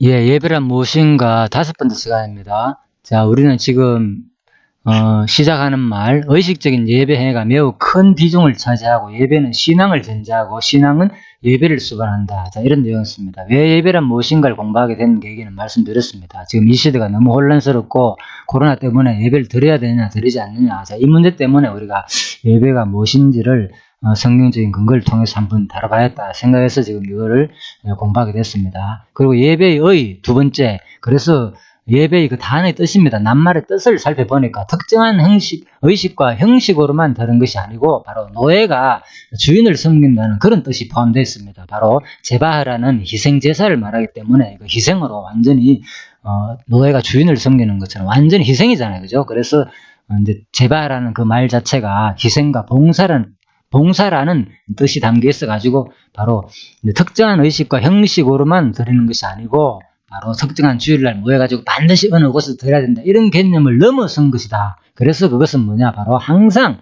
예, 예배란 무엇인가 다섯 번째 시간입니다. 자, 우리는 지금 시작하는 말, 의식적인 예배 행위가 매우 큰 비중을 차지하고 예배는 신앙을 전제하고 신앙은 예배를 수반한다. 자, 이런 내용이었습니다. 왜 예배란 무엇인가를 공부하게 된 계기는 말씀드렸습니다. 지금 이 시대가 너무 혼란스럽고 코로나 때문에 예배를 드려야 되느냐 드리지 않느냐. 자, 이 문제 때문에 우리가 예배가 무엇인지를 성경적인 근거를 통해서 한번 다뤄봐야겠다 생각해서 지금 이거를 공부하게 됐습니다. 그리고 예배의 두 번째, 그래서 예배의 그 단어의 뜻입니다. 낱말의 뜻을 살펴보니까 특정한 의식과 형식으로만 다른 것이 아니고 바로 노예가 주인을 섬긴다는 그런 뜻이 포함되어 있습니다. 바로 제바하라는 희생제사를 말하기 때문에 그 희생으로 완전히 노예가 주인을 섬기는 것처럼 완전히 희생이잖아요. 그죠? 그래서 이제 제바하라는 그 말 자체가 희생과 봉사라는 뜻이 담겨 있어가지고 바로 특정한 의식과 형식으로만 드리는 것이 아니고 바로 특정한 주일날 모여가지고 반드시 어느 곳에서 드려야 된다. 이런 개념을 넘어선 것이다. 그래서 그것은 뭐냐? 바로 항상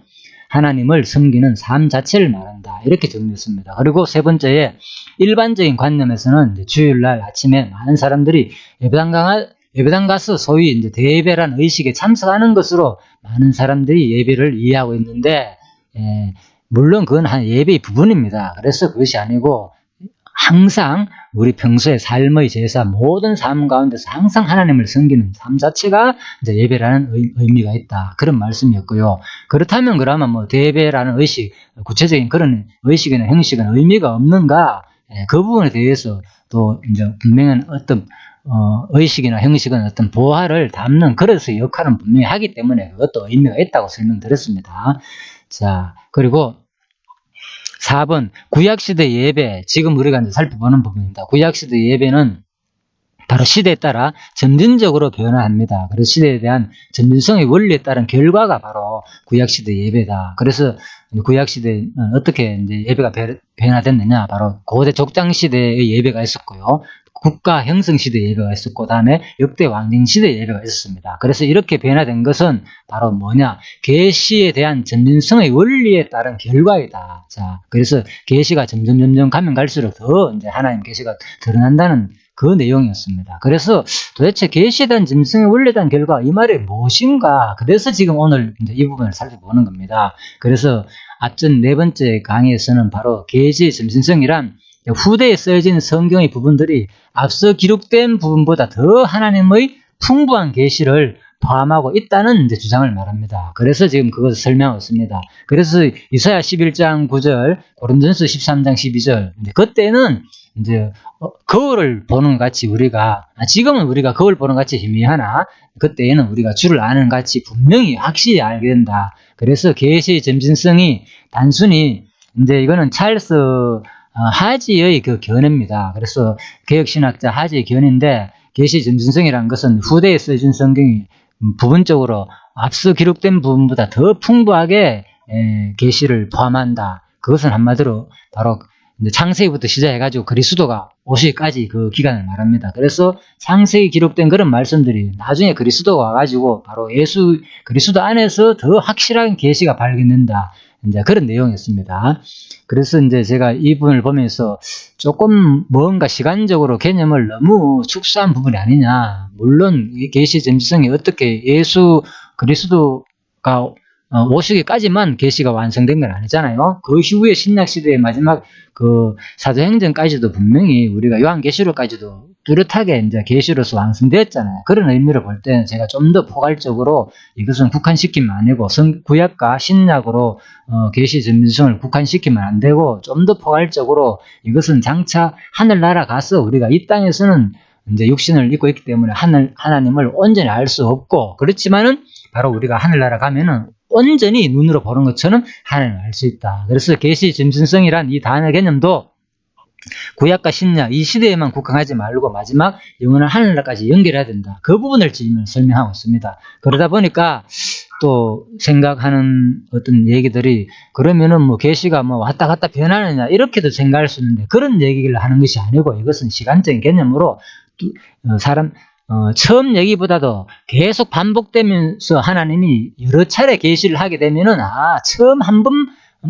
하나님을 섬기는 삶 자체를 말한다. 이렇게 정리했습니다. 그리고 세 번째에 일반적인 관념에서는 주일날 아침에 많은 사람들이 예배당 가서 소위 이제 대예배라는 의식에 참석하는 것으로 많은 사람들이 예배를 이해하고 있는데, 물론 그건 한 예배의 부분입니다. 그래서 그것이 아니고 항상 우리 평소의 삶의 제사, 모든 삶 가운데서 항상 하나님을 섬기는 삶 자체가 이제 예배라는 의미가 있다. 그런 말씀이었고요. 그렇다면 그러면 뭐 대예배라는 의식, 구체적인 그런 의식이나 형식은 의미가 없는가? 그 부분에 대해서 또 이제 분명한 어떤 의식이나 형식은 어떤 보화를 담는 그릇의 역할은 분명히 하기 때문에 그것도 의미가 있다고 설명드렸습니다. 자, 그리고 4번 구약시대 예배, 지금 우리가 이제 살펴보는 부분입니다. 구약시대 예배는 바로 시대에 따라 점진적으로 변화합니다. 그래서 시대에 대한 점진성의 원리에 따른 결과가 바로 구약시대 예배다. 그래서 구약시대는 어떻게 이제 예배가 변화됐느냐? 바로 고대 족장시대의 예배가 있었고요. 국가 형성 시대 예배가 있었고, 그 다음에 역대 왕정 시대 예배가 있었습니다. 그래서 이렇게 변화된 것은 바로 뭐냐? 계시에 대한 점진성의 원리에 따른 결과이다. 자, 그래서 계시가 점점 가면 갈수록 더 이제 하나님 계시가 드러난다는 그 내용이었습니다. 그래서 도대체 계시에 대한 점진성의 원리에 대한 결과, 이 말이 무엇인가? 그래서 지금 오늘 이제 이 부분을 살펴보는 겁니다. 그래서 앞전 네 번째 강의에서는 바로 계시의 점진성이란 후대에 쓰여진 성경의 부분들이 앞서 기록된 부분보다 더 하나님의 풍부한 계시를 포함하고 있다는 이제 주장을 말합니다. 그래서 지금 그것을 설명하고 있습니다. 그래서 이사야 11장 9절, 고린도전서 13장 12절, 그때는 이제 거울을 보는 것 같이 지금은 우리가 거울 보는 것 같이 희미하나 그때에는 우리가 주를 아는 것 같이 분명히 확실히 알게 된다. 그래서 계시의 점진성이 단순히 이제 이거는 찰스 하지의 그 견해입니다. 그래서 개혁신학자 하지의 견해인데, 계시 점진성이라는 것은 후대에 쓰여진 성경이 부분적으로 앞서 기록된 부분보다 더 풍부하게 계시를 포함한다. 그것은 한마디로 바로 창세기부터 시작해가지고 그리스도가 오시기까지 그 기간을 말합니다. 그래서 창세기 기록된 그런 말씀들이 나중에 그리스도가 와가지고 바로 예수 그리스도 안에서 더 확실한 계시가 발견된다. 이제 그런 내용이었습니다. 그래서 이제 제가 이 부분을 보면서 조금 뭔가 시간적으로 개념을 너무 축소한 부분이 아니냐. 물론 계시 전지성이 어떻게 예수 그리스도가 오시기까지만 계시가 완성된 건 아니잖아요. 그 이후에 신약 시대의 마지막 그 사도행전까지도 분명히 우리가 요한계시록까지도 뚜렷하게 이제 계시로서 완성되었잖아요. 그런 의미로 볼 때는 제가 좀 더 포괄적으로 이것은 국한시키면 안 되고 구약과 신약으로 계시 전문성을 국한시키면 안 되고 좀 더 포괄적으로 이것은 장차 하늘나라 가서 우리가 이 땅에서는 이제 육신을 입고 있기 때문에 하나님을 온전히 알 수 없고, 그렇지만은 바로 우리가 하늘나라 가면은 온전히 눈으로 보는 것처럼 하나님을 알 수 있다. 그래서 계시 점진성이란 이 단어 개념도 구약과 신약 이 시대에만 국한하지 말고 마지막 영원한 하늘나라까지 연결해야 된다. 그 부분을 지금 설명하고 있습니다. 그러다 보니까 또 생각하는 어떤 얘기들이, 그러면은 뭐 계시가 뭐 왔다 갔다 변하느냐 이렇게도 생각할 수 있는데, 그런 얘기를 하는 것이 아니고 이것은 시간적인 개념으로 처음 얘기보다도 계속 반복되면서 하나님이 여러 차례 계시를 하게 되면은 처음 한 번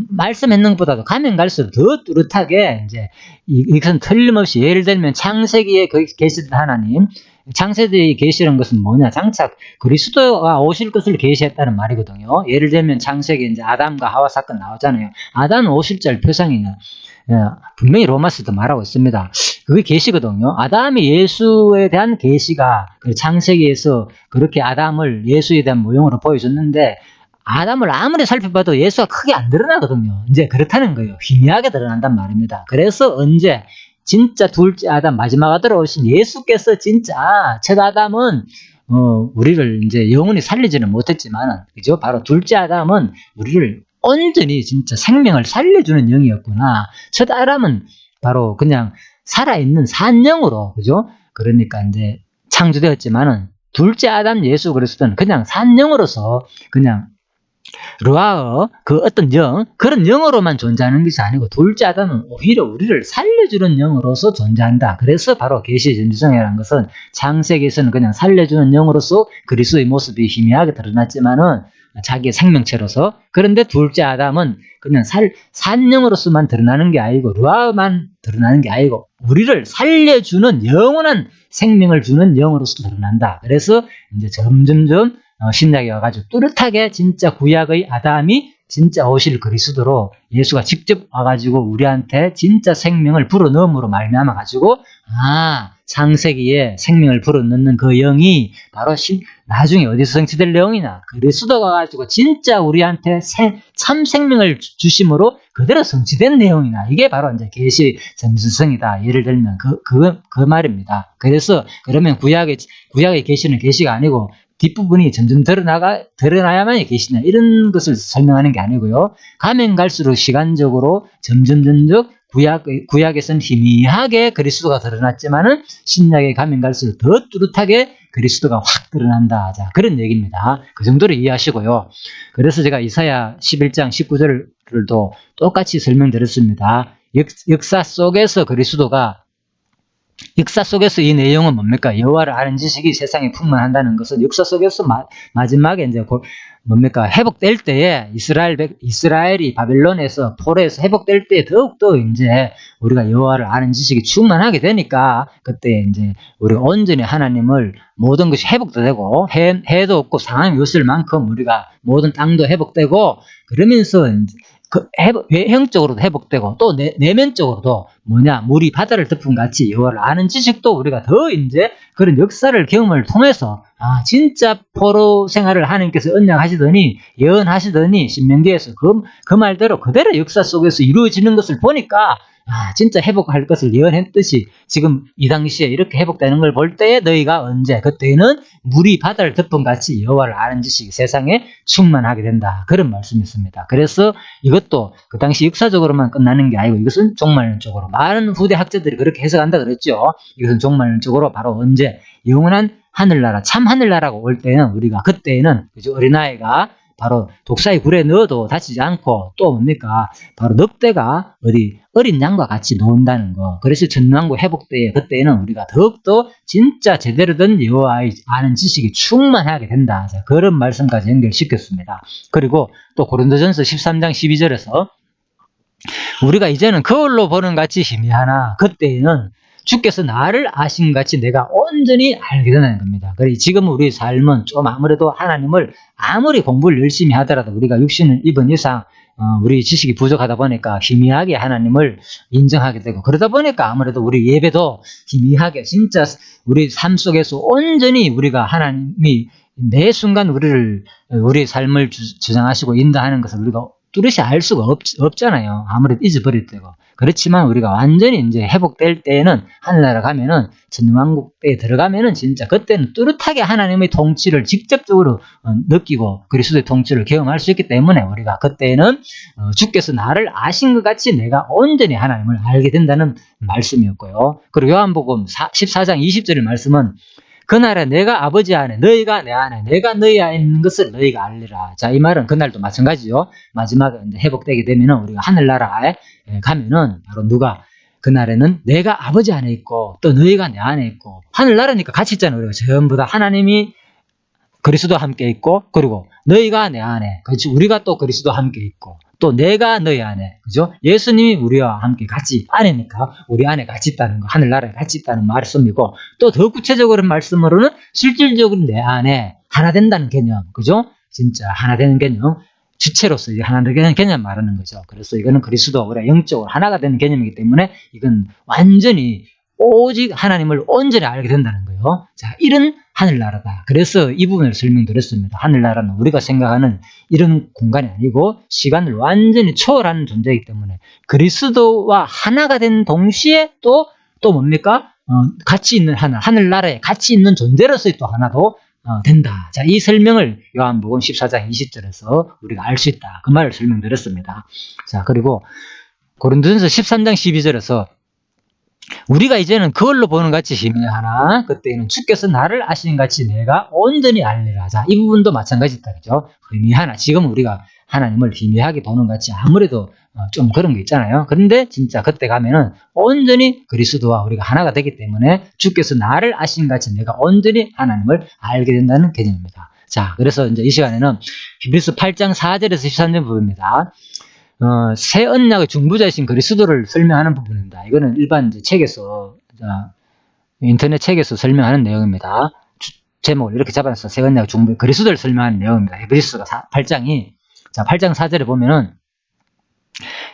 말씀했는 것보다도 가면 갈수록 더 뚜렷하게 이제 이것은 틀림없이 예를 들면 창세기에 계시던 하나님, 창세기에 계시는 것은 뭐냐? 장착 그리스도가 오실 것을 계시했다는 말이거든요. 예를 들면 창세기 이제 아담과 하와 사건 나오잖아요. 아담은 오실 자 표상이냐? 분명히 로마서도 말하고 있습니다. 그게 계시거든요. 아담이 예수에 대한 계시가 창세기에서 그렇게 아담을 예수에 대한 모형으로 보여줬는데 아담을 아무리 살펴봐도 예수가 크게 안 드러나거든요. 이제 그렇다는 거예요. 희미하게 드러난단 말입니다. 그래서 언제 진짜 둘째 아담 마지막 아들로 오신 예수께서 진짜 첫 아담은 우리를 이제 영원히 살리지는 못했지만 그죠? 바로 둘째 아담은 우리를 온전히 진짜 생명을 살려주는 영이었구나. 첫 아담은 바로 그냥 살아있는 산영으로 그죠? 그러니까 이제 창조되었지만은 둘째 아담 예수 그리스도는 그냥 산영으로서 그냥 르아어 그 어떤 영 그런 영으로만 존재하는 것이 아니고 둘째 아담은 오히려 우리를 살려주는 영으로서 존재한다. 그래서 바로 계시 전지성이라는 것은 창세기에서는 그냥 살려주는 영으로서 그리스도의 모습이 희미하게 드러났지만은 자기의 생명체로서 그런데 둘째 아담은 그냥 산영으로서만 드러나는 게 아니고 르아어만 드러나는 게 아니고 우리를 살려주는 영원한 생명을 주는 영으로서 드러난다. 그래서 이제 점점점 신약에 와가지고 뚜렷하게 진짜 구약의 아담이 진짜 오실 그리스도로 예수가 직접 와가지고 우리한테 진짜 생명을 불어넣음으로 말미암아 가지고 창세기에 생명을 불어넣는 그 영이 바로 나중에 어디서 성취될 내용이냐 그리스도가 와가지고 진짜 우리한테 참 생명을 주심으로 그대로 성취된 내용이나 이게 바로 이제 계시 전지성이다. 예를 들면 그 말입니다. 그래서 그러면 구약의 계시는 계시가 아니고 뒷부분이 점점 드러나야만이 계시냐 이런 것을 설명하는 게 아니고요. 가면 갈수록 시간적으로 점점 구약에서는 희미하게 그리스도가 드러났지만은 신약에 가면 갈수록 더 뚜렷하게 그리스도가 확 드러난다. 자, 그런 얘기입니다. 그 정도로 이해하시고요. 그래서 제가 이사야 11장 19절을 또 똑같이 설명드렸습니다. 역사 속에서 이 내용은 뭡니까? 여호와를 아는 지식이 세상에 풍만한다는 것은 역사 속에서 마지막에 이제 뭡니까? 회복될 때에 이스라엘이 바벨론에서 포로에서 회복될 때 더욱더 이제 우리가 여호와를 아는 지식이 충만하게 되니까 그때 이제 우리가 온전히 하나님을 모든 것이 회복도 되고 해도 없고 상함이 없을 만큼 우리가 모든 땅도 회복되고 그러면서 이제 외형적으로도 회복되고 또 내면적으로도 물이 바다를 덮은 같이 여호와를 아는 지식도 우리가 더 이제 그런 역사를 경험을 통해서 진짜 포로 생활을 하나님께서 언약하시더니 예언하시더니 신명기에서 그 말대로 그대로 역사 속에서 이루어지는 것을 보니까 진짜 회복할 것을 예언했듯이 지금 이 당시에 이렇게 회복되는 걸 볼 때에 너희가 언제 그때는 물이 바다를 덮은 같이 여호와를 아는 지식이 세상에 충만하게 된다. 그런 말씀이었습니다. 그래서 이것도 그 당시 역사적으로만 끝나는 게 아니고 이것은 종말론적으로 많은 후대 학자들이 그렇게 해석한다 그랬죠. 이것은 종말론적으로 바로 언제 영원한 하늘나라 참 하늘나라가 올 때는 우리가 그때는 그죠 어린아이가 바로 독사의 굴에 넣어도 다치지 않고 또 뭡니까? 바로 늑대가 어린 양과 같이 논다는 거. 그래서 전왕국 회복 때에 그때는 우리가 더욱더 진짜 제대로 된 여호와의 아는 지식이 충만하게 된다. 자, 그런 말씀까지 연결시켰습니다. 그리고 또 고린도전서 13장 12절에서 우리가 이제는 거울로 보는 같이 희미하나 그때에는 주께서 나를 아신 같이 내가 온전히 알게 된다는 겁니다. 그래서 지금 우리 삶은 좀 아무래도 하나님을 아무리 공부를 열심히 하더라도 우리가 육신을 입은 이상 우리 지식이 부족하다 보니까 희미하게 하나님을 인정하게 되고 그러다 보니까 아무래도 우리 예배도 희미하게 진짜 우리 삶 속에서 온전히 우리가 하나님이 매 순간 우리 삶을 주장하시고 인도하는 것을 우리가 뚜렷이 알 수가 없잖아요. 아무래도 잊어버릴 때고. 그렇지만 우리가 완전히 이제 회복될 때에는 하늘나라 가면은 전왕국 때에 들어가면은 진짜 그때는 뚜렷하게 하나님의 통치를 직접적으로 느끼고 그리스도의 통치를 경험할 수 있기 때문에 우리가 그때는 주께서 나를 아신 것 같이 내가 온전히 하나님을 알게 된다는 말씀이었고요. 그리고 요한복음 14장 20절의 말씀은 그날에 내가 아버지 안에 너희가 내 안에 내가 너희 안에 있는 것을 너희가 알리라. 자, 이 말은 그날도 마찬가지죠. 마지막에 이제 회복되게 되면은 우리가 하늘나라에 가면은 바로 누가 그날에는 내가 아버지 안에 있고 또 너희가 내 안에 있고 하늘나라니까 같이 있잖아요. 우리가 전부 다 하나님이 그리스도와 함께 있고 그리고 너희가 내 안에 그렇지 우리가 또 그리스도와 함께 있고 또 내가 너희 안에, 그죠? 예수님이 우리와 함께 같이 안에니까 우리 안에 같이 있다는 거, 하늘나라에 같이 있다는 말씀이고, 또 더 구체적으로 말씀으로는 실질적으로 내 안에 하나 된다는 개념, 그죠? 진짜 하나 되는 개념, 주체로서 이제 하나 되는 개념 말하는 거죠. 그래서 이거는 그리스도 우리가 영적으로 하나가 되는 개념이기 때문에 이건 완전히 오직 하나님을 온전히 알게 된다는 거예요. 자, 이런 하늘나라다. 그래서 이 부분을 설명드렸습니다. 하늘나라는 우리가 생각하는 이런 공간이 아니고 시간을 완전히 초월하는 존재이기 때문에 그리스도와 하나가 된 동시에 또 뭡니까? 같이 있는 하늘나라에 같이 있는 존재로서의 또 하나도 된다. 자, 이 설명을 요한복음 14장 20절에서 우리가 알 수 있다. 그 말을 설명드렸습니다. 자, 그리고 고린도전서 13장 12절에서 우리가 이제는 그걸로 보는 같이 희미하나 그때는 주께서 나를 아시는 같이 내가 온전히 알리라. 자, 이 부분도 마찬가지다. 그죠? 희미하나. 지금 우리가 하나님을 희미하게 보는 같이 아무래도 좀 그런 게 있잖아요. 그런데 진짜 그때 가면은 온전히 그리스도와 우리가 하나가 되기 때문에 주께서 나를 아시는 같이 내가 온전히 하나님을 알게 된다는 개념입니다. 자, 그래서 이제 이 시간에는 히브리서 8장 4절에서 13절 부분입니다. 새 언약의 중보자이신 그리스도를 설명하는 부분입니다. 이거는 일반 이제 책에서, 인터넷 책에서 설명하는 내용입니다. 제목을 이렇게 잡아서 새 언약의 중보, 그리스도를 설명하는 내용입니다. 히브리서가 8장이, 자, 8장 4절에 보면은,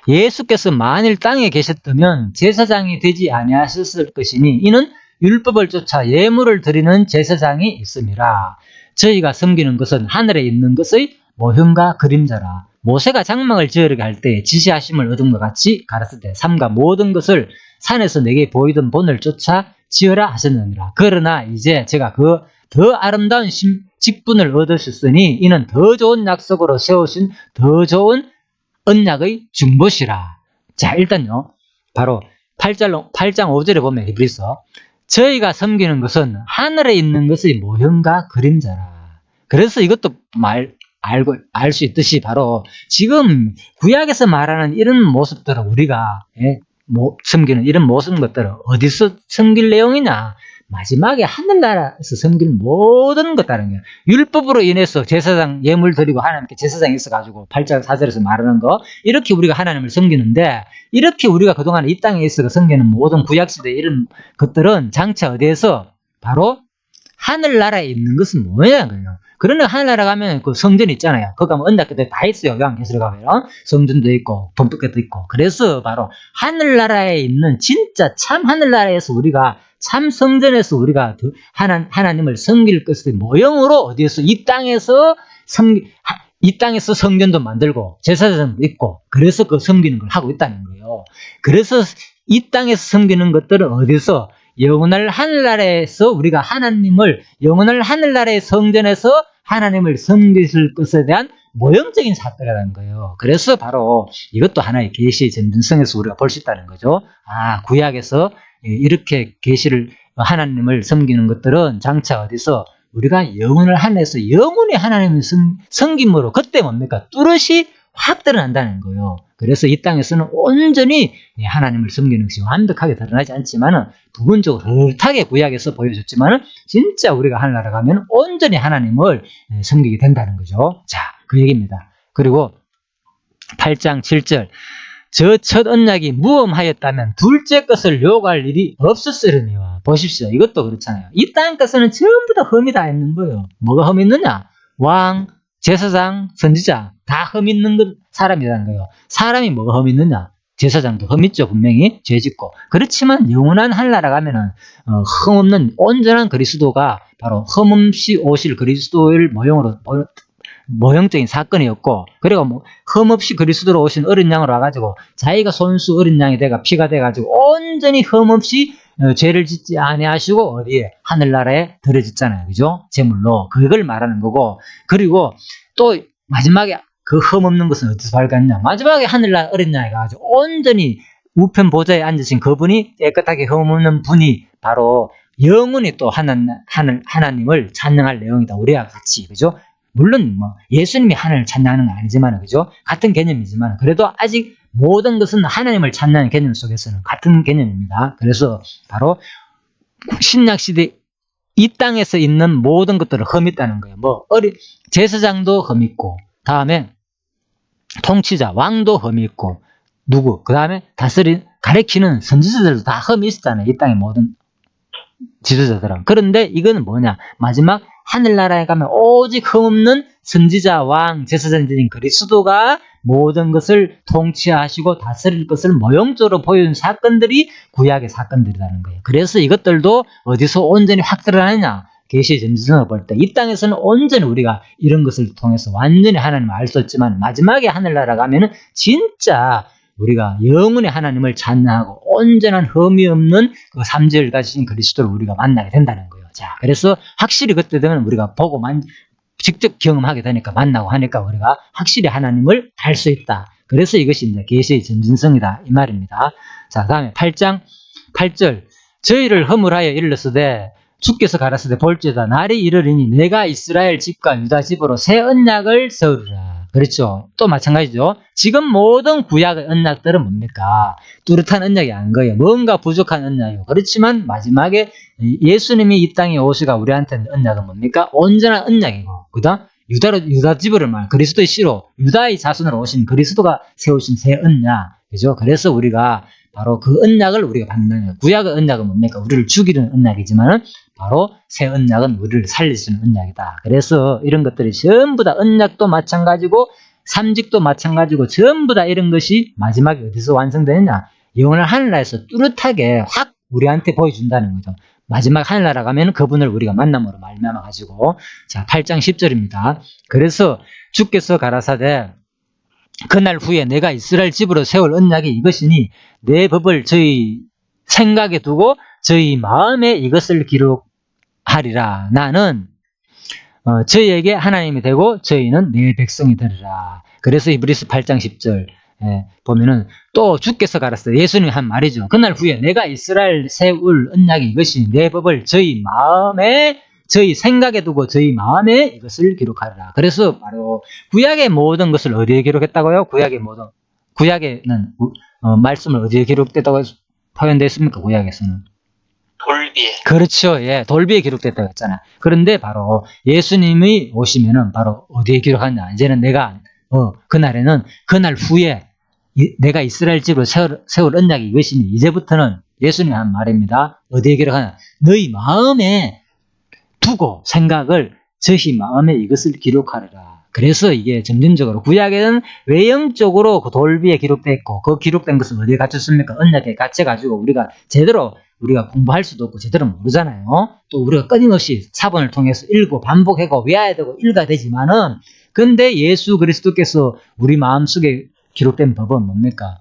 예수께서 만일 땅에 계셨다면 제사장이 되지 아니하셨을 것이니 이는 율법을 쫓아 예물을 드리는 제사장이 있음이라. 저희가 섬기는 것은 하늘에 있는 것의 모형과 그림자라. 모세가 장막을 지으려고 할 때 지시하심을 얻은 것 같이 가르치되 삼가 모든 것을 산에서 내게 보이던 본을 쫓아 지으라 하셨느니라. 그러나 이제 제가 그 더 아름다운 직분을 얻으셨으니 이는 더 좋은 약속으로 세우신 더 좋은 언약의 중보시라. 자, 일단요, 바로 8장 5절에 보면 히브리서 저희가 섬기는 것은 하늘에 있는 것의 모형과 그림자라. 그래서 이것도 알 수 있듯이 바로 지금 구약에서 말하는 이런 모습들을 우리가 섬기는 이런 모습 것들을 어디서 섬길 내용이냐? 마지막에 하늘나라에서 섬길 모든 것다는 거예요. 율법으로 인해서 제사장 예물 드리고 하나님께 제사장이 있어가지고 8장 4절에서 말하는 거 이렇게 우리가 하나님을 섬기는데 이렇게 우리가 그동안 이 땅에 있어 섬기는 모든 구약시대 이런 것들은 장차 어디에서 바로 하늘나라에 있는 것은 뭐냐는 거예요. 그러나 하늘나라 가면 그 성전이 있잖아요. 거기 가면 언약궤도 다 있어요. 요한계시록 가면 성전도 있고 범법궤도 있고. 그래서 바로 하늘나라에 있는 진짜 참 하늘나라에서 우리가 참 성전에서 우리가 하나님을 섬길 것의 모형으로 어디에서 이 땅에서 성전도 만들고 제사장도 있고 그래서 그 섬기는 걸 하고 있다는 거예요. 그래서 이 땅에서 섬기는 것들은 어디서 영원할 하늘나라에서 우리가 하나님을 영원할 하늘나라의 성전에서 하나님을 섬기실 것에 대한 모형적인 사건이라는 거예요. 그래서 바로 이것도 하나의 계시의 전진성에서 우리가 볼 수 있다는 거죠. 구약에서 이렇게 계시를 하나님을 섬기는 것들은 장차 어디서 우리가 영원을 하늘에서 영원히 하나님을 섬김으로 그때 뭡니까? 뚜렷이 확 드러난다는 거예요. 그래서 이 땅에서는 온전히 하나님을 섬기는 것이 완벽하게 드러나지 않지만은 부분적으로 듯하게 구약에서 보여줬지만은 진짜 우리가 하늘나라 가면 온전히 하나님을 섬기게 된다는 거죠. 자, 그 얘기입니다. 그리고 8장 7절 저 첫 언약이 무엄하였다면 둘째 것을 요구할 일이 없었으려니와. 보십시오. 이것도 그렇잖아요. 이 땅 것은 전부 다 흠이 다 있는 거예요. 뭐가 흠이 있느냐? 왕, 제사장, 선지자 다 흠 있는 사람이라는 거예요. 사람이 뭐가 흠 있느냐? 제사장도 흠 있죠. 분명히 죄 짓고. 그렇지만 영원한 하늘나라 가면은 흠 없는 온전한 그리스도가 바로 흠 없이 오실 그리스도를 모형적인 사건이었고, 그리고 흠 없이 그리스도로 오신 어린 양으로 와가지고 자기가 손수 어린 양이 돼가 피가 돼가지고 온전히 흠 없이 죄를 짓지 아니하시고 어디에 하늘나라에 들어졌잖아요. 그죠? 제물로 그걸 말하는 거고, 그리고 또 마지막에 그 흠 없는 것은 어디서 발견했냐? 마지막에 하늘나라 어린 양이 가가지고 온전히 우편 보좌에 앉으신 그분이 깨끗하게 흠 없는 분이 바로 영원히 또 하나님을 찬양할 내용이다. 우리와 같이, 그죠? 물론 예수님이 하나님을 찬양하는 건 아니지만, 그죠? 같은 개념이지만 그래도 아직 모든 것은 하나님을 찬양하는 개념 속에서는 같은 개념입니다. 그래서 바로 신약 시대 이 땅에서 있는 모든 것들은 흠 있다는 거예요. 제사장도 흠 있고, 다음에 통치자, 왕도 흠이 있고, 누구? 그 다음에 가르치는 선지자들도 다 흠이 있었잖아요. 이 땅의 모든 지도자들은. 그런데 이거는 뭐냐? 마지막 하늘나라에 가면 오직 흠없는 선지자, 왕, 제사장들인 그리스도가 모든 것을 통치하시고 다스릴 것을 모형적으로 보여준 사건들이 구약의 사건들이라는 거예요. 그래서 이것들도 어디서 온전히 확 드러나느냐? 계시의 점진성을 볼 때 이 땅에서는 온전히 우리가 이런 것을 통해서 완전히 하나님을 알 수 없지만 마지막에 하늘나라 가면은 진짜 우리가 영원히 하나님을 찬양하고 온전한 흠이 없는 그 삼재를 가지신 그리스도를 우리가 만나게 된다는 거예요. 자, 그래서 확실히 그때 되면 우리가 보고 직접 경험하게 되니까 만나고 하니까 우리가 확실히 하나님을 알 수 있다. 그래서 이것이 이제 계시의 점진성이다 이 말입니다. 자, 다음에 8장 8절 저희를 허물하여 일렀으되 주께서 가라사대 볼지어다 날이 이르리니 내가 이스라엘 집과 유다 집으로 새 언약을 세우리라. 그렇죠. 또 마찬가지죠. 지금 모든 구약의 언약들은 뭡니까? 뚜렷한 언약이 아닌 거예요. 뭔가 부족한 언약이에요. 그렇지만 마지막에 예수님이 이 땅에 오시가 우리한테 언약은 뭡니까? 온전한 언약이고, 그다음 유다 집으로 그리스도의 씨로 유다의 자손으로 오신 그리스도가 세우신 새 언약, 그죠? 그래서 우리가 바로 그 언약을 우리가 받는 거예요. 구약의 언약은 뭡니까? 우리를 죽이는 언약이지만은 바로 새 언약은 우리를 살리시는 언약이다. 그래서 이런 것들이 전부 다 언약도 마찬가지고 삼직도 마찬가지고 전부 다 이런 것이 마지막에 어디서 완성되느냐? 영원한 하늘나라에서 뚜렷하게 확 우리한테 보여준다는 거죠. 마지막 하늘나라 가면 그분을 우리가 만남으로 말미암아 가지고 자 8장 10절입니다. 그래서 주께서 가라사대 그날 후에 내가 이스라엘 집으로 세울 언약이 이것이니 내 법을 저희 생각에 두고 저희 마음에 이것을 기록하리라. 나는 저희에게 하나님이 되고 저희는 내 백성이 되리라. 그래서 이브리스 8장 10절 보면은 또 주께서 가라사대 예수님이 한 말이죠. 그날 후에 내가 이스라엘 세울 언약이 이것이니 내 법을 저희 마음에 저희 생각에 두고 저희 마음에 이것을 기록하리라. 그래서 바로 구약의 모든 것을 어디에 기록했다고요? 구약에는 말씀을 어디에 기록됐다고 표현되어 있습니까? 구약에서는 돌비에. 그렇죠. 예, 돌비에 기록됐다고 했잖아. 그런데 바로 예수님이 오시면은 바로 어디에 기록하냐? 이제는 내가 그날에는 그날 후에 내가 이스라엘 집으로 세울 언약이 이것이니 이제부터는 예수님이 한 말입니다. 어디에 기록하냐? 너희 마음에 두고 생각을 저희 마음에 이것을 기록하리라. 그래서 이게 점진적으로 구약에는 외형적으로 그 돌비에 기록되어 있고 그 기록된 것은 어디에 갇혔습니까? 언약에 갇혀가지고 우리가 제대로 우리가 공부할 수도 없고 제대로 모르잖아요. 또 우리가 끊임없이 사본을 통해서 읽고 반복하고 외워야 되고 읽어야 되지만은 근데 예수 그리스도께서 우리 마음속에 기록된 법은 뭡니까?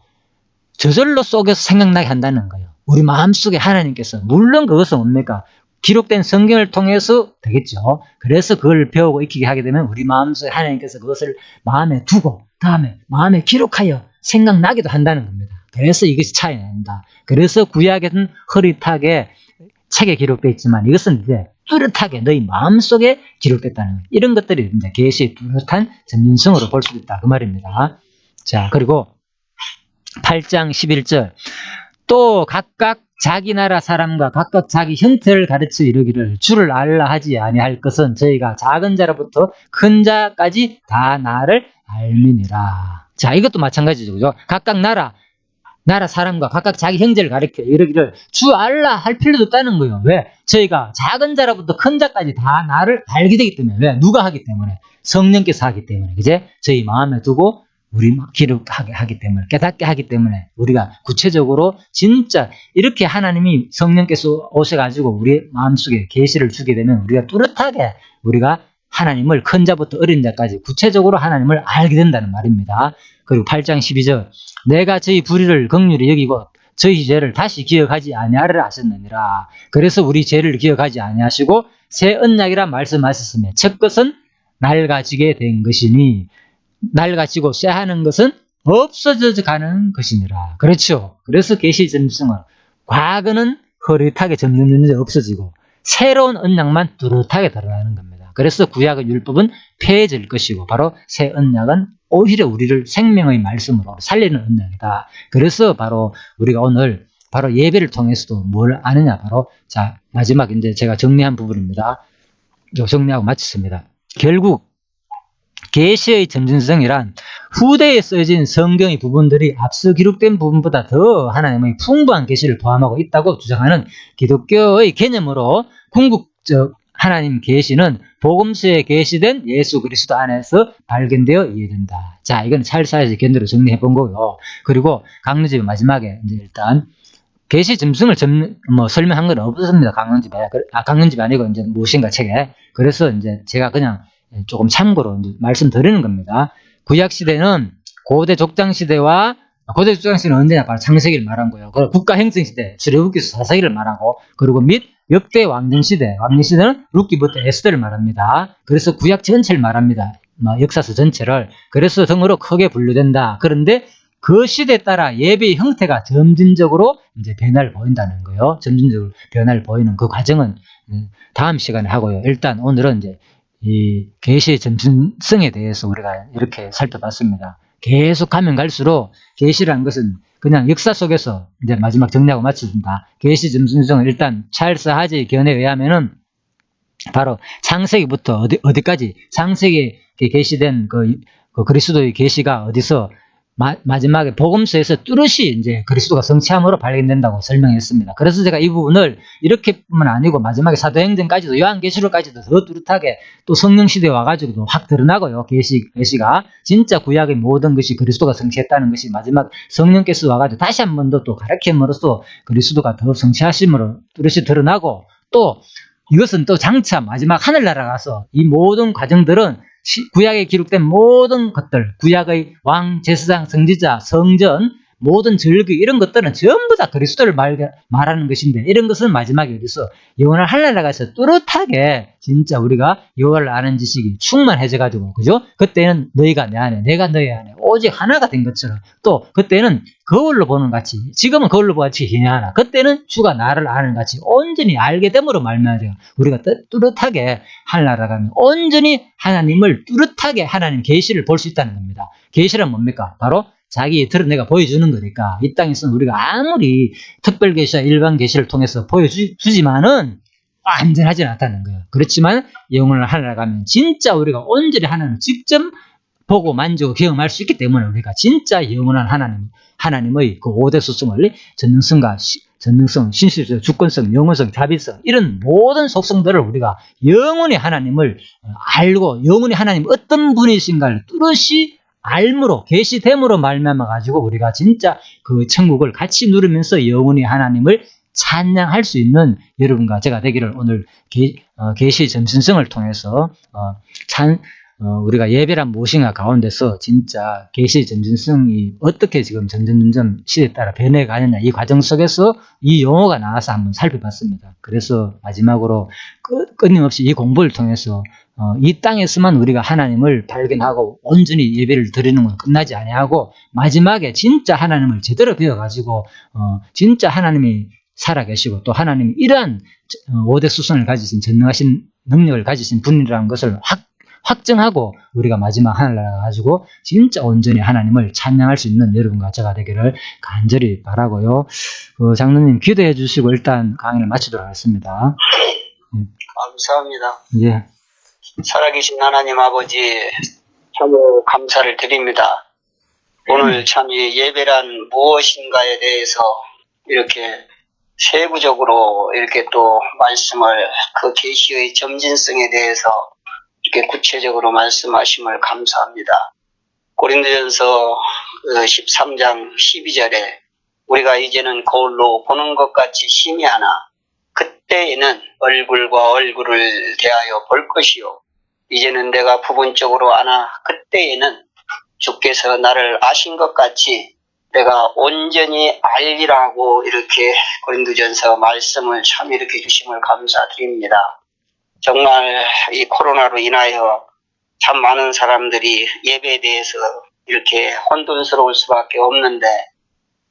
저절로 속에서 생각나게 한다는 거예요. 우리 마음속에 하나님께서 물론 그것은 뭡니까? 기록된 성경을 통해서 되겠죠. 그래서 그걸 배우고 익히게 하게 되면 우리 마음속에 하나님께서 그것을 마음에 두고 다음에 마음에 기록하여 생각나기도 한다는 겁니다. 그래서 이것이 차이가 납니다. 그래서 구약에는 흐릿하게 책에 기록되어 있지만 이것은 이제 뚜렷하게 너희 마음속에 기록됐다는 거예요. 이런 것들이 이제 계시의 뚜렷한 점진성으로 볼 수 있다. 그 말입니다. 자, 그리고 8장 11절 또 각각 자기 나라 사람과 각각 자기 형태를 가르쳐 이르기를 주를 알라 하지 아니할 것은 저희가 작은 자로부터 큰 자까지 다 나를 알미니라. 자, 이것도 마찬가지죠. 그죠? 각각 나라 사람과 각각 자기 형제를 가르쳐 이르기를 주 알라 할 필요도 없다는 거예요. 왜? 저희가 작은 자로부터 큰 자까지 다 나를 알게 되기 때문에. 왜? 누가 하기 때문에? 성령께서 하기 때문에. 그제? 저희 마음에 두고 우리 기록하게 하기 때문에, 깨닫게 하기 때문에 우리가 구체적으로 진짜 이렇게 하나님이 성령께서 오셔가지고 우리 마음속에 계시를 주게 되면 우리가 뚜렷하게 우리가 하나님을 큰 자부터 어린 자까지 구체적으로 하나님을 알게 된다는 말입니다. 그리고 8장 12절 내가 저희 불의를 긍휼히 여기고 저희 죄를 다시 기억하지 아니하리라 하셨느니라. 그래서 우리 죄를 기억하지 아니하시고 새 언약이라 말씀하셨으며 첫 것은 낡아지게 된 것이니 낡아지고 쇠하는 것은 없어져 가는 것이니라. 그렇죠. 그래서 계시 점성은 과거는 흐릿하게 점점 없어지고 새로운 언약만 뚜렷하게 드러나는 겁니다. 그래서 구약의 율법은 폐해질 것이고 바로 새 언약은 오히려 우리를 생명의 말씀으로 살리는 언약이다. 그래서 바로 우리가 오늘 바로 예배를 통해서도 뭘 아느냐 바로 자 마지막 이제 제가 정리한 부분입니다. 정리하고 마치습니다. 결국 계시의 점진성이란 후대에 써진 성경의 부분들이 앞서 기록된 부분보다 더 하나님의 풍부한 계시를 포함하고 있다고 주장하는 기독교의 개념으로 궁극적 하나님 계시는 복음서에 계시된 예수 그리스도 안에서 발견되어 이해된다. 자, 이건 찰사에서 견도로 정리해 본 거고요. 그리고 강론집 마지막에 이제 일단 계시 점성을 설명한 건 없었습니다. 강론집에. 강론집이 아니고 이제 무엇인가 책에. 그래서 이제 제가 그냥 조금 참고로 이제 말씀드리는 겁니다. 구약 시대는 고대 족장 시대와 고대 족장 시대는 언제냐? 바로 창세기를 말한 거예요. 그리고 국가 행정 시대, 출애굽기서 사사기를 말하고, 그리고 및 역대 왕정 시대, 왕정 시대는 룻기부터 에스더를 말합니다. 그래서 구약 전체를 말합니다. 역사서 전체를. 그래서 등으로 크게 분류된다. 그런데 그 시대에 따라 예배의 형태가 점진적으로 이제 변화를 보인다는 거예요. 점진적으로 변화를 보이는 그 과정은 다음 시간에 하고요. 일단 오늘은 이제 이 계시의 점진성에 대해서 우리가 이렇게 살펴봤습니다. 계속 가면 갈수록 계시라는 것은 그냥 역사 속에서 이제 마지막 정리하고 마쳤습니다. 계시 점진성은 일단 찰스 하지의 견해에 의하면은 바로 창세기부터 어디까지 창세기에 계시된 그 그리스도의 계시가 어디서 마지막에 복음서에서 뚜렷이 이제 그리스도가 성취함으로 발견된다고 설명했습니다. 그래서 제가 이 부분을 이렇게뿐만 아니고 마지막에 사도행전까지도 요한계시록까지도 더 뚜렷하게 또 성령 시대에 와가지고도 확 드러나고요. 계시가 진짜 구약의 모든 것이 그리스도가 성취했다는 것이 마지막 성령께서 와가지고 다시 한 번 더 또 가르침으로써 그리스도가 더 성취하심으로 뚜렷이 드러나고, 또 이것은 또 장차 마지막 하늘나라 가서 이 모든 과정들은 구약에 기록된 모든 것들, 구약의 왕, 제사장, 성지자, 성전, 모든 절기 이런 것들은 전부 다 그리스도를 말하는 것인데, 이런 것은 마지막에 어디서 영원한 하늘나라 가서 뚜렷하게 진짜 우리가 여호와를 아는 지식이 충만해져 가지고, 그죠? 그때는 너희가 내 안에, 내가 너희 안에 오직 하나가 된 것처럼, 또 그때는 거울로 보는 같이, 지금은 거울로 보는 같이 희미하나 그때는 주가 나를 아는 같이 온전히 알게 됨으로 말미암아 우리가 뚜렷하게 하늘나라 가면 온전히 하나님을 뚜렷하게 하나님 계시를 볼 수 있다는 겁니다. 계시란 뭡니까? 바로 자기의 드러내가 보여주는 거니까. 이 땅에서는 우리가 아무리 특별 계시와 일반 계시를 통해서 보여주지만은 완전하지 않다는 거예요. 그렇지만 영혼을 하늘나라 가면 진짜 우리가 온전히 하나님을 직접 보고 만지고 경험할 수 있기 때문에 우리가 진짜 영원한 하나님의 그 5대 속성을 전능성, 신실성, 주권성, 영원성, 자비성 이런 모든 속성들을 우리가 영원히 하나님을 알고 영원히 하나님 어떤 분이신가를 뚜렷이 알므로 계시됨으로 말미암아 가지고 우리가 진짜 그 천국을 같이 누리면서 영원히 하나님을 찬양할 수 있는 여러분과 제가 되기를 오늘 계시 점진성을 통해서 우리가 예배란 무엇인가 가운데서 진짜 계시 점진성이 어떻게 지금 점점 시대에 따라 변해가느냐 이 과정 속에서 이 용어가 나와서 한번 살펴봤습니다. 그래서 마지막으로 끊임없이 이 공부를 통해서 이 땅에서만 우리가 하나님을 발견하고 온전히 예배를 드리는 건 끝나지 아니하고 마지막에 진짜 하나님을 제대로 배워가지고 진짜 하나님이 살아계시고 또 하나님이 이러한 5대 수성을 가지신 전능하신 능력을 가지신 분이라는 것을 확정하고 우리가 마지막 하늘나라 가지고 진짜 온전히 하나님을 찬양할 수 있는 여러분과 제가 되기를 간절히 바라고요. 장로님 기도해 주시고 일단 강의를 마치도록 하겠습니다. 감사합니다. 예. 살아계신 하나님 아버지 참으로 감사를 드립니다. 오늘 참 이 예배란 무엇인가에 대해서 이렇게 세부적으로 이렇게 또 말씀을 그 계시의 점진성에 대해서 이렇게 구체적으로 말씀하심을 감사합니다. 고린도전서 13장 12절에 우리가 이제는 거울로 보는 것 같이 희미하나 그때에는 얼굴과 얼굴을 대하여 볼 것이요 이제는 내가 부분적으로 아나 그때에는 주께서 나를 아신 것 같이 내가 온전히 알리라고 이렇게 고린도전서 말씀을 참 이렇게 주심을 감사드립니다. 정말 이 코로나로 인하여 참 많은 사람들이 예배에 대해서 이렇게 혼돈스러울 수밖에 없는데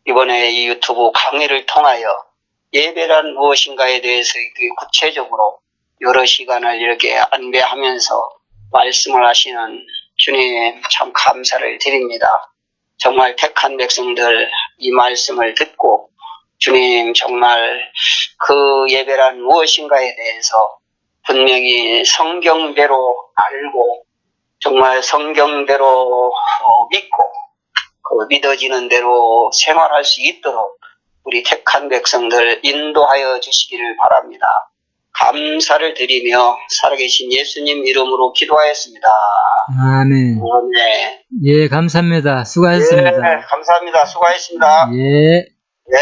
이번에 이 유튜브 강의를 통하여 예배란 무엇인가에 대해서 구체적으로 여러 시간을 이렇게 안배하면서 말씀을 하시는 주님 참 감사를 드립니다. 정말 택한 백성들 이 말씀을 듣고 주님 정말 그 예배란 무엇인가에 대해서 분명히 성경대로 알고 정말 성경대로 믿고 그 믿어지는 대로 생활할 수 있도록 우리 택한 백성들 인도하여 주시기를 바랍니다. 감사를 드리며 살아계신 예수님 이름으로 기도하였습니다. 아멘. 네. 예, 감사합니다. 수고하셨습니다. 네, 감사합니다. 수고하셨습니다. 예. 네.